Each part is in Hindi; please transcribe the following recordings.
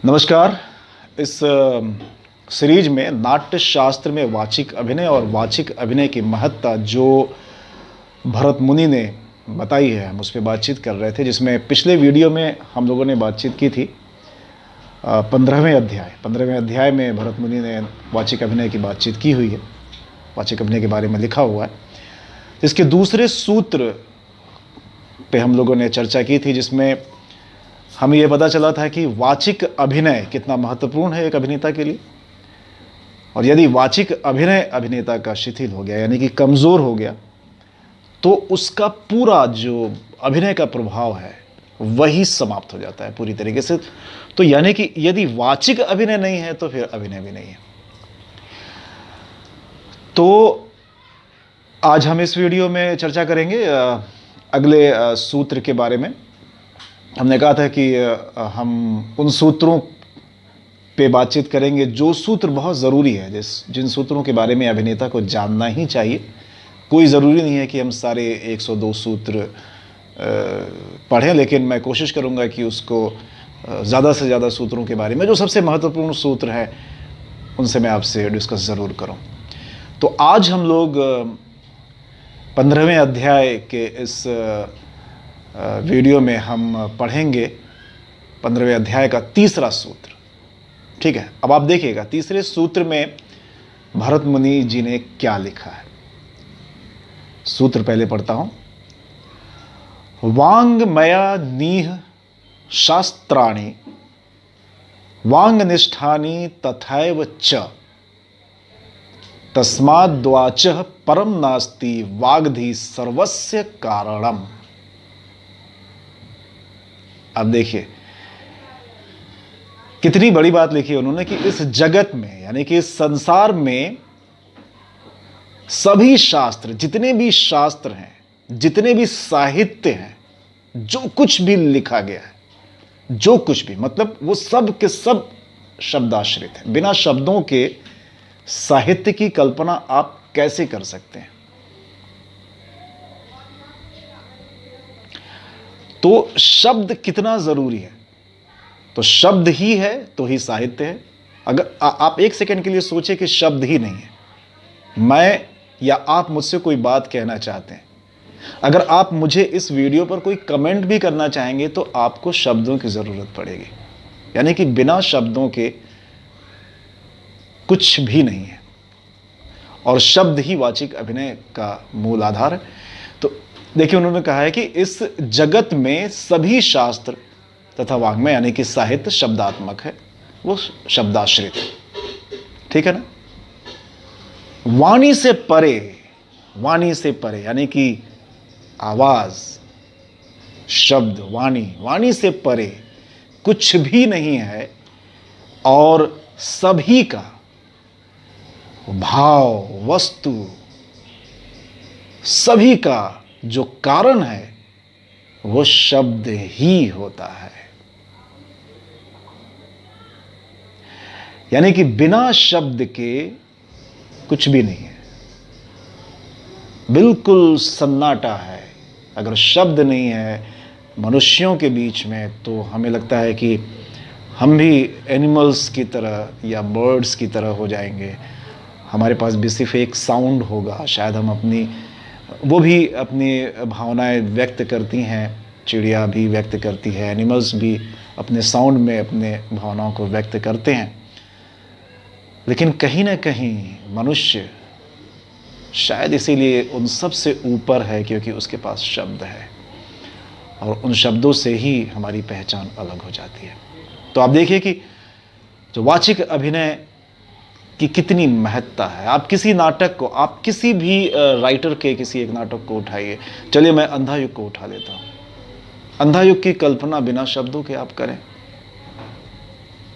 नमस्कार। इस सीरीज में नाट्य शास्त्र में वाचिक अभिनय और वाचिक अभिनय की महत्ता जो भरत मुनि ने बताई है, हम उस पर बातचीत कर रहे थे, जिसमें पिछले वीडियो में हम लोगों ने बातचीत की थी 15वें अध्याय में भरत मुनि ने वाचिक अभिनय की बातचीत की हुई है, वाचिक अभिनय के बारे में लिखा हुआ है। इसके दूसरे सूत्र पे हम लोगों ने चर्चा की थी, जिसमें हमें यह पता चला था कि वाचिक अभिनय कितना महत्वपूर्ण है एक अभिनेता के लिए, और यदि वाचिक अभिनय अभिनेता का शिथिल हो गया यानी कि कमज़ोर हो गया तो उसका पूरा जो अभिनय का प्रभाव है वही समाप्त हो जाता है पूरी तरीके से। तो यानी कि यदि वाचिक अभिनय नहीं है तो फिर अभिनय भी नहीं है। तो आज हम इस वीडियो में चर्चा करेंगे अगले सूत्र के बारे में। हमने कहा था कि हम उन सूत्रों पे बातचीत करेंगे जो सूत्र बहुत ज़रूरी है, जिन सूत्रों के बारे में अभिनेता को जानना ही चाहिए। कोई ज़रूरी नहीं है कि हम सारे 102 सूत्र पढ़ें, लेकिन मैं कोशिश करूंगा कि उसको ज़्यादा से ज़्यादा सूत्रों के बारे में, जो सबसे महत्वपूर्ण सूत्र हैं, उनसे मैं आपसे डिस्कस ज़रूर करूं। तो आज हम लोग 15वें अध्याय के इस वीडियो में हम पढ़ेंगे 15वें अध्याय का तीसरा सूत्र। ठीक है, अब आप देखिएगा तीसरे सूत्र में भरत मुनि जी ने क्या लिखा है। सूत्र पहले पढ़ता हूं। वांगमया नीह शास्त्राणि वांगनिष्ठानि तथैव च तस्माद्वाचः परम नास्ति वाग्धि सर्वस्य कारणम। अब देखिए कितनी बड़ी बात लिखी है उन्होंने कि इस जगत में यानी कि इस संसार में सभी शास्त्र, जितने भी शास्त्र हैं, जितने भी साहित्य हैं, जो कुछ भी लिखा गया है, जो कुछ भी, मतलब वो सब के सब शब्दाश्रित है। बिना शब्दों के साहित्य की कल्पना आप कैसे कर सकते हैं? तो शब्द कितना जरूरी है। तो शब्द ही है तो ही साहित्य है। अगर आप एक सेकंड के लिए सोचे कि शब्द ही नहीं है, मैं या आप मुझसे कोई बात कहना चाहते हैं, अगर आप मुझे इस वीडियो पर कोई कमेंट भी करना चाहेंगे तो आपको शब्दों की जरूरत पड़ेगी। यानी कि बिना शब्दों के कुछ भी नहीं है, और शब्द ही वाचिक अभिनय का मूल आधार है। तो देखिए उन्होंने कहा है कि इस जगत में सभी शास्त्र तथा वाङ्मय यानी कि साहित्य शब्दात्मक है, वो शब्दाश्रित है। ठीक है ना। वाणी से परे, वाणी से परे यानी कि आवाज, शब्द, वाणी, वाणी से परे कुछ भी नहीं है, और सभी का भाव, वस्तु, सभी का जो कारण है वो शब्द ही होता है। यानी कि बिना शब्द के कुछ भी नहीं है, बिल्कुल सन्नाटा है। अगर शब्द नहीं है मनुष्यों के बीच में तो हमें लगता है कि हम भी एनिमल्स की तरह या बर्ड्स की तरह हो जाएंगे। हमारे पास भी सिर्फ एक साउंड होगा, शायद हम वो भी अपनी भावनाएं व्यक्त करती हैं, चिड़िया भी व्यक्त करती है, एनिमल्स भी अपने साउंड में अपने भावनाओं को व्यक्त करते हैं। लेकिन कहीं ना कहीं मनुष्य शायद इसीलिए उन सब से ऊपर है क्योंकि उसके पास शब्द है, और उन शब्दों से ही हमारी पहचान अलग हो जाती है। तो आप देखिए कि जो वाचिक अभिनय की कितनी महत्ता है। आप किसी नाटक को, आप किसी भी राइटर के किसी एक नाटक को उठाइए। चलिए मैं अंधा युग को उठा लेता हूँ। अंधा युग की कल्पना बिना शब्दों के आप करें,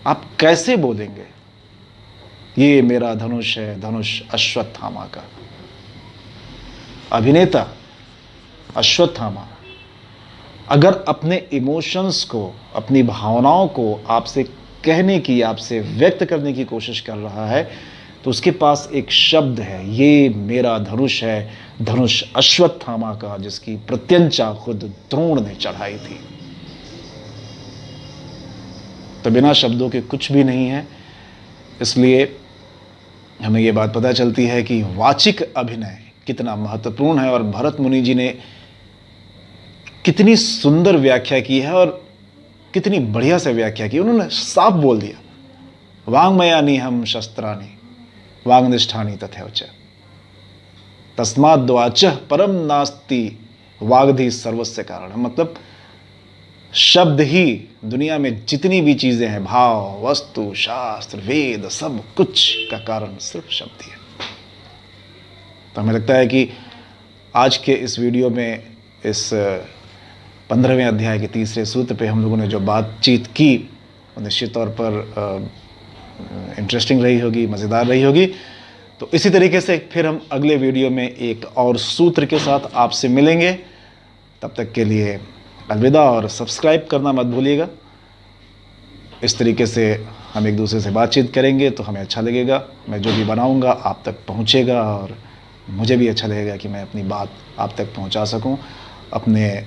आप कैसे बोलेंगे ये मेरा धनुष है, धनुष अश्वत्थामा का। अभिनेता अश्वत्थामा अगर अपने इमोशंस को, अपनी भावनाओं को आपसे कहने की, आपसे व्यक्त करने की कोशिश कर रहा है तो उसके पास एक शब्द है, ये मेरा धनुष है, धनुष अश्वत्थामा का, जिसकी प्रत्यंचा खुद द्रोण ने चढ़ाई थी। तो बिना शब्दों के कुछ भी नहीं है। इसलिए हमें ये बात पता चलती है कि वाचिक अभिनय कितना महत्वपूर्ण है, और भरत मुनि जी ने कितनी सुंदर व्याख्या की है और कितनी बढ़िया से व्याख्या की। उन्होंने साफ बोल दिया, वाङ्मयानि हम शस्त्राणि वाग्निष्ठानि तथैव च तस्माद् वाचः परम नास्ति वाग्धि सर्वस्य कारण। मतलब शब्द ही दुनिया में जितनी भी चीजें हैं, भाव, वस्तु, शास्त्र, वेद, सब कुछ का कारण सिर्फ शब्द ही है। तो हमें लगता है कि आज के इस वीडियो में इस 15वें अध्याय के तीसरे सूत्र पे हम लोगों ने जो बातचीत की वो निश्चित तौर पर इंटरेस्टिंग रही होगी, मज़ेदार रही होगी। तो इसी तरीके से फिर हम अगले वीडियो में एक और सूत्र के साथ आपसे मिलेंगे। तब तक के लिए अलविदा, और सब्सक्राइब करना मत भूलिएगा। इस तरीके से हम एक दूसरे से बातचीत करेंगे तो हमें अच्छा लगेगा। मैं जो भी बनाऊंगा आप तक पहुंचेगा, और मुझे भी अच्छा लगेगा कि मैं अपनी बात आप तक पहुंचा सकूं, अपने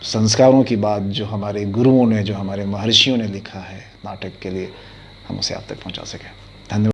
संस्कारों की बात जो हमारे गुरुओं ने, जो हमारे महर्षियों ने लिखा है नाटक के लिए, हम उसे आप तक पहुंचा सकें।